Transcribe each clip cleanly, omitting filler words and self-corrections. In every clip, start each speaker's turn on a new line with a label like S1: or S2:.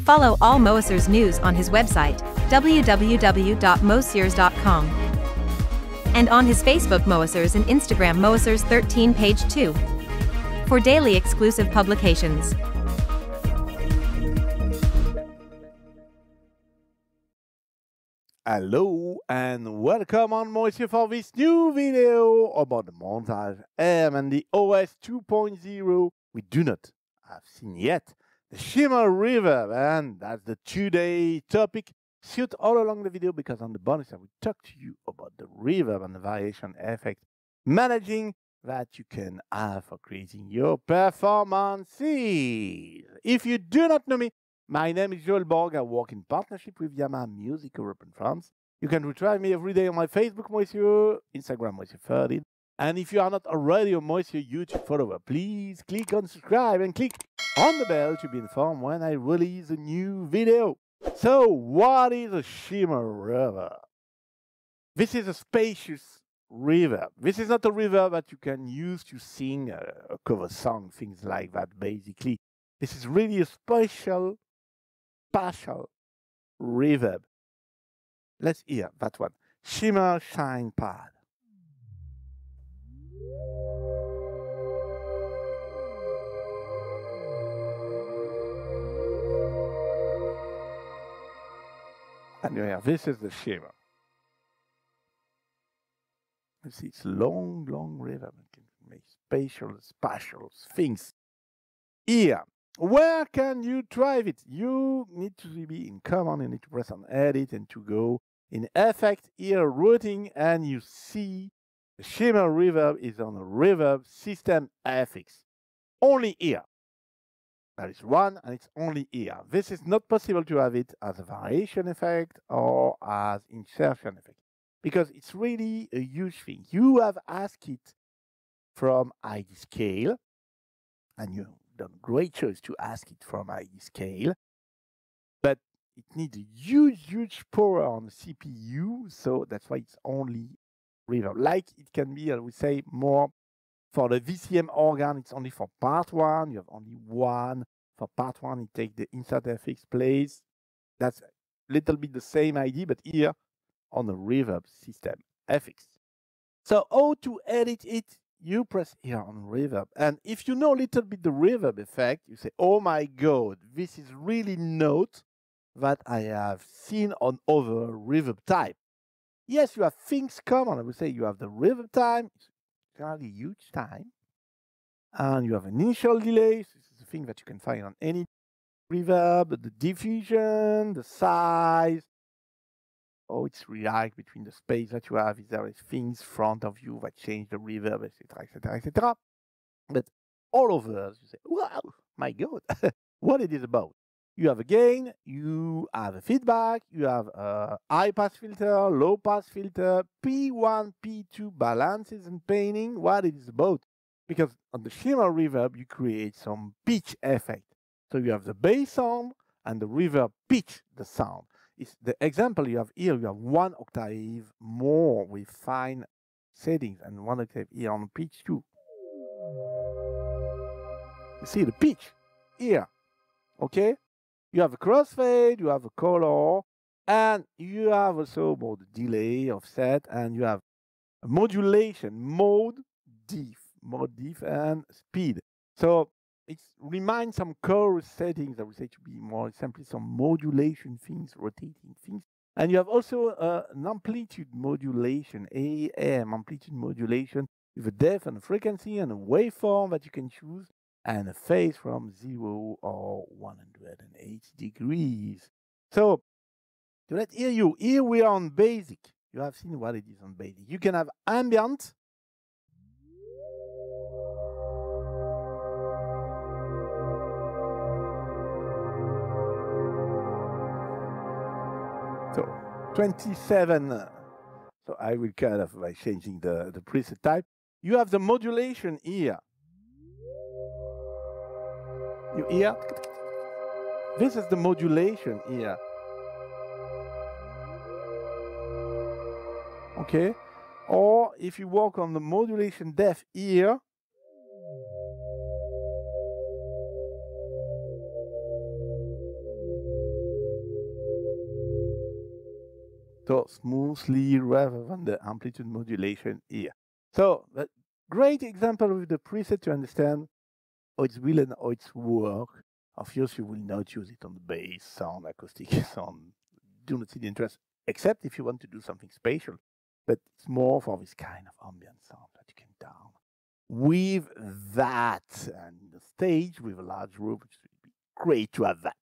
S1: Follow all Moasers news on his website, www.moasers.com. And on his Facebook Moasers and Instagram Moasers13 page 2. For daily exclusive publications.
S2: Hello and welcome on Moisture for this new video about the Montage M and the OS 2.0 we do not have seen yet. The Shimmer Reverb, and that's the today topic. Shoot all along the video because on the bonus I will talk to you about the reverb and the variation effect managing that you can have for creating your performances. If you do not know me, my name is Joel Borg. I work in partnership with Yamaha Music Europe and France. You can retrieve me every day on my Facebook Moisture, Instagram Moisture13. And if you are not already a Moisture YouTube follower, please click on subscribe and click on the bell to be informed when I release a new video. So, what is a Shimmer Reverb? This is a spacious reverb. This is not a reverb that you can use to sing a cover song, things like that, basically. This is really a spatial reverb. Let's hear that one. Shimmer Shine Pad. And yeah, this is the shimmer. You see, it's long reverb. It can make spatial things. Here, where can you drive it? You need to be in Command, you need to press on Edit and to go in Effect, here, Routing, and you see the Shimmer Reverb is on the Reverb System FX. Only here. That is one, and it's only here. This is not possible to have it as a variation effect or as insertion effect because it's really a huge thing. You have asked it from ID Scale, and you've done a great choice to ask it from ID Scale, but it needs a huge power on the CPU, so that's why it's only reverb. Like it can be, I would say, more. For the VCM organ, it's only for part one. You have only one. For part one, you take the insert FX place. That's a little bit the same idea, but here on the reverb system FX. So how to edit it? You press here on reverb. And if you know a little bit the reverb effect, you say, oh my God, this is really not that I have seen on other reverb type. Yes, you have things common. I would say you have the reverb time. Fairly huge time, and you have an initial delay. So this is a thing that you can find on any reverb, the diffusion, the size. Oh, it's react between the space that you have. Is there things in front of you that change the reverb, etc., etc., etc. But all of us, you say, wow, my God, what it is about. You have a gain, you have a feedback, you have a high pass filter, low pass filter, P1, P2 balances and painting, what it is about. Because on the Shimmer Reverb, you create some pitch effect. So you have the bass sound and the reverb pitch the sound. It's the example you have here, you have 1 octave more with fine settings and 1 octave here on pitch 2. You see the pitch here, okay? You have a crossfade, you have a color, and you have also more the delay, offset, and you have a modulation, mode, diff, and speed. So it reminds some chorus settings, I would say, to be more simply some modulation things, rotating things. And you have also an amplitude modulation, AM, amplitude modulation, with a depth and a frequency and a waveform that you can choose, and a phase from 0 or 180 degrees. So, to let hear you, here we are on basic. You have seen what it is on basic. You can have ambient. So, 27. So I will kind of by changing the preset type. You have the modulation here. You hear? This is the modulation here. Okay? Or if you work on the modulation depth here, so smoothly rather than the amplitude modulation here. So, a great example with the preset to understand how it's will and how it's work. Of course, you will not use it on the bass sound, acoustic sound. Do not see the interest, except if you want to do something spatial. But it's more for this kind of ambient sound that you can down. With that, and the stage with a large room, which would be great to have that.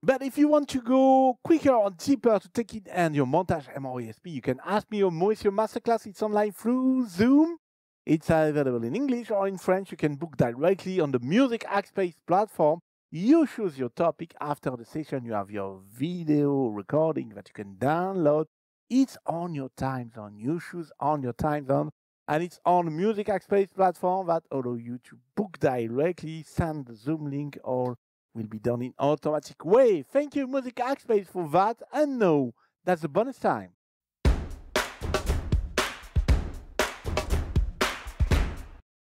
S2: But if you want to go quicker or deeper to take it and your montage MOSP, you can ask me or Moisio Masterclass. It's online through Zoom. It's available in English or in French. You can book directly on the Music Hackspace platform. You choose your topic. After the session, you have your video recording that you can download. It's on your time zone. You choose on your time zone. And it's on the Music Hackspace platform that allow you to book directly, send the Zoom link, or will be done in automatic way. Thank you, Music Hackspace, for that. And no, that's the bonus time.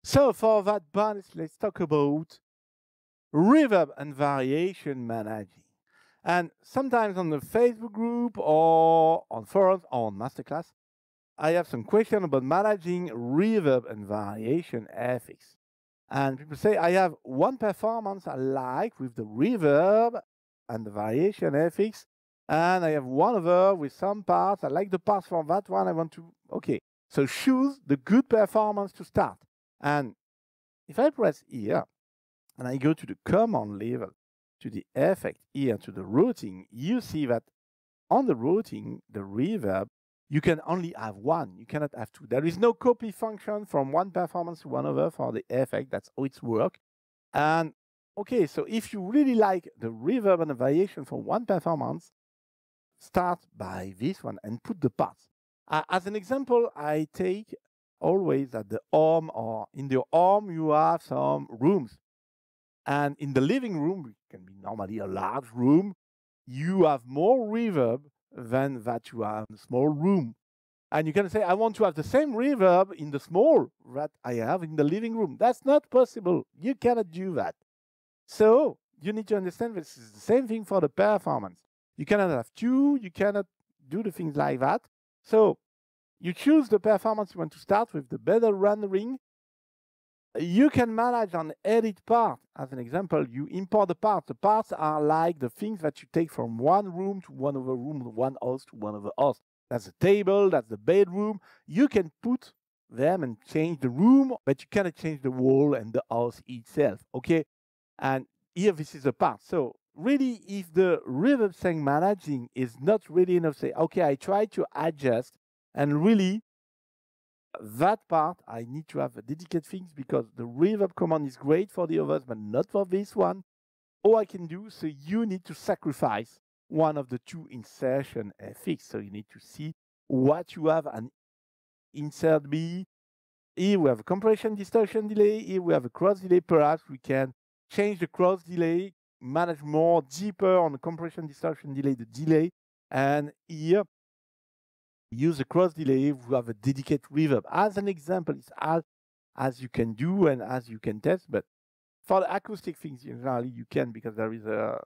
S2: So for that bonus, let's talk about reverb and variation managing. And sometimes on the Facebook group or on forums or on Masterclass, I have some questions about managing reverb and variation effects. And people say, I have one performance I like with the reverb and the variation effects, and I have one other with some parts. I like the parts from that one. I want to, okay. So choose the good performance to start. And if I press here, and I go to the command level, to the effect here, to the routing, you see that on the routing, the reverb, you can only have one. You cannot have two. There is no copy function from one performance to one other for the effect. That's how it's work. And okay, so if you really like the reverb and the variation from one performance, start by this one and put the parts. As an example, I take always at the home, or in the home, you have some rooms. And in the living room, which can be normally a large room, you have more reverb than that you have in a small room. And you can say, I want to have the same reverb in the small that I have in the living room. That's not possible. You cannot do that. So you need to understand this is the same thing for the performance. You cannot have two. You cannot do the things like that. So you choose the performance you want to start with, the better rendering. You can manage an edit part. As an example, you import the parts. The parts are like the things that you take from one room to one other room, one house to one other house. That's the table, that's the bedroom. You can put them and change the room, but you cannot change the wall and the house itself, okay? And here, this is a part. So really, if the reverb thing managing is not really enough, say, okay, I try to adjust, and really, that part, I need to have a dedicated things because the reverb command is great for the others, but not for this one. All I can do, so you need to sacrifice one of the two insertion effects. So you need to see what you have and insert B. Here we have a compression distortion delay. Here we have a cross delay. Perhaps we can change the cross delay, manage more deeper on the compression distortion delay, the delay. And here, use a cross delay, we have a dedicated reverb. As an example, it's as you can do and as you can test, but for the acoustic things, generally you can, because there is a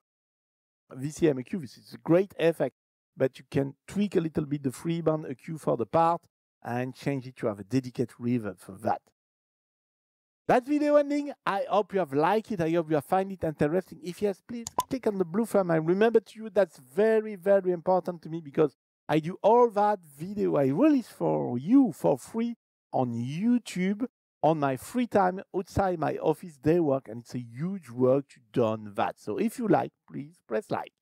S2: VCM EQ. This is a great effect, but you can tweak a little bit the free band EQ for the part and change it to have a dedicated reverb for that. That video ending. I hope you have liked it. I hope you have found it interesting. If yes, please click on the blue thumb. I remember to you that's very, very important to me, because I do all that video I release for you for free on YouTube on my free time outside my office day work, and it's a huge work to do that. So if you like, please press like.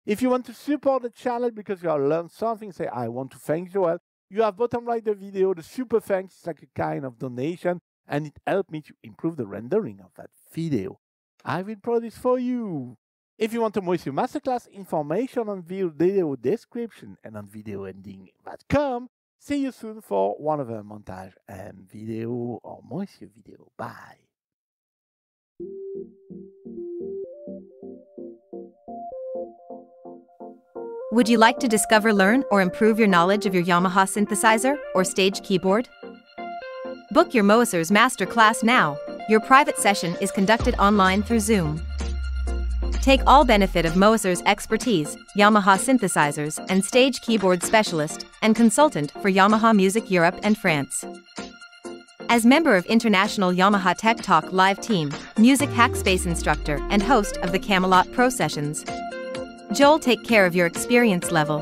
S2: If you want to support the channel because you have learned something, say, I want to thank Joel, you have bottom right the video, the super thanks is like a kind of donation, and it helped me to improve the rendering of that video. I will produce for you. If you want a Moisio Masterclass, information on video description and on videoending.com. See you soon for one of our montage and video or Moisio video. Bye.
S1: Would you like to discover, learn, or improve your knowledge of your Yamaha synthesizer or Stage keyboard? Book your Moasers Masterclass now. Your private session is conducted online through Zoom. Take all benefit of Moasers' expertise, Yamaha synthesizers and Stage keyboard specialist and consultant for Yamaha Music Europe and France. As member of International Yamaha Tech Talk Live team, music hackspace instructor and host of the Camelot Pro Sessions, Joel take care of your experience level.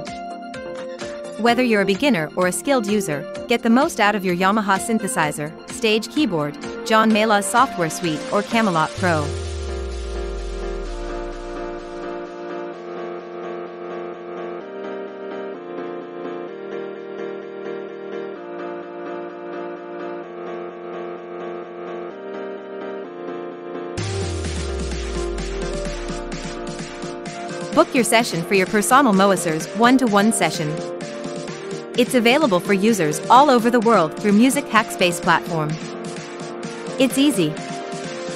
S1: Whether you're a beginner or a skilled user, get the most out of your Yamaha synthesizer, Stage keyboard, John Mayall's software suite or Camelot Pro. Book your session for your personal Moasers one-to-one session. It's available for users all over the world through Music Hackspace platform. It's easy.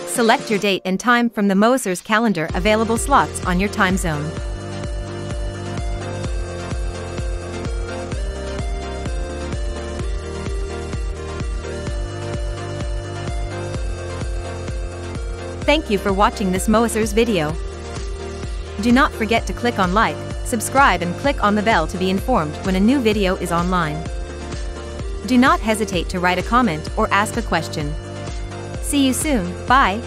S1: Select your date and time from the Moasers calendar available slots on your time zone. Thank you for watching this Moasers video. Do not forget to click on like, subscribe and click on the bell to be informed when a new video is online. Do not hesitate to write a comment or ask a question. See you soon, bye!